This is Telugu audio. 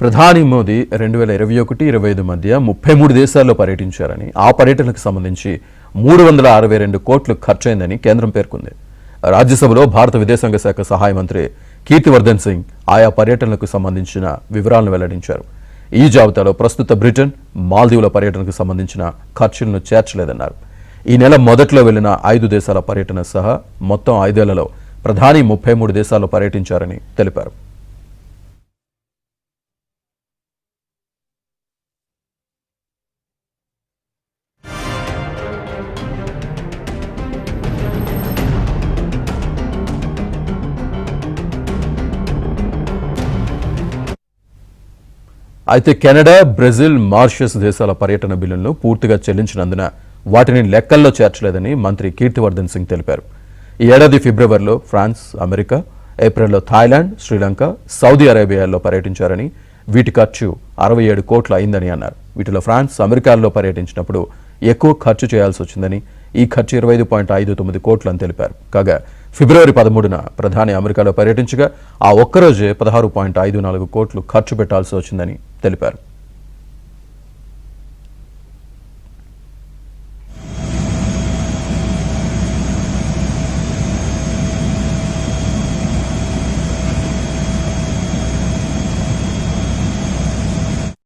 ప్రధాని మోదీ 2021-25 మధ్య 33 దేశాల్లో పర్యటించారని, ఆ పర్యటనకు సంబంధించి 362 కోట్లు ఖర్చయిందని కేంద్రం పేర్కొంది. రాజ్యసభలో భారత విదేశాంగ శాఖ సహాయ మంత్రి కీర్తివర్ధన్ సింగ్ ఆయా పర్యటనలకు సంబంధించిన వివరాలను వెల్లడించారు. ఈ జాబితాలో ప్రస్తుత బ్రిటన్, మాల్దీవుల పర్యటనకు సంబంధించిన ఖర్చులను చేర్చలేదన్నారు. ఈ నెల మొదట్లో వెళ్లిన 5 దేశాల పర్యటన సహా మొత్తం 5 ఏళ్లలో ప్రధాని 33 దేశాల్లో పర్యటించారని తెలిపారు. అయితే కెనడా, బ్రెజిల్, మారిషస్ దేశాల పర్యటన బిల్లులను పూర్తిగా చెల్లించినందున వాటిని లెక్కల్లో చేర్చలేదని మంత్రి కీర్తివర్ధన్ సింగ్ తెలిపారు. ఈ ఏడాది ఫిబ్రవరిలో ఫ్రాన్స్, అమెరికా, ఏప్రిల్లో థాయిలాండ్, శ్రీలంక, సౌదీ అరేబియాల్లో పర్యటించారని, వీటి ఖర్చు 67 కోట్లు అయిందని అన్నారు. వీటిలో ఫ్రాన్స్, అమెరికాల్లో పర్యటించినప్పుడు ఎక్కువ ఖర్చు చేయాల్సి వచ్చిందని, ఈ ఖర్చు 25.59 కోట్లు అని తెలిపారు. కాగా ఫిబ్రవరి 13న ప్రధాని అమెరికాలో పర్యటించగా ఆ ఒక్కరోజే 16.54 కోట్లు ఖర్చు పెట్టాల్సి వచ్చిందని తెలిపారు.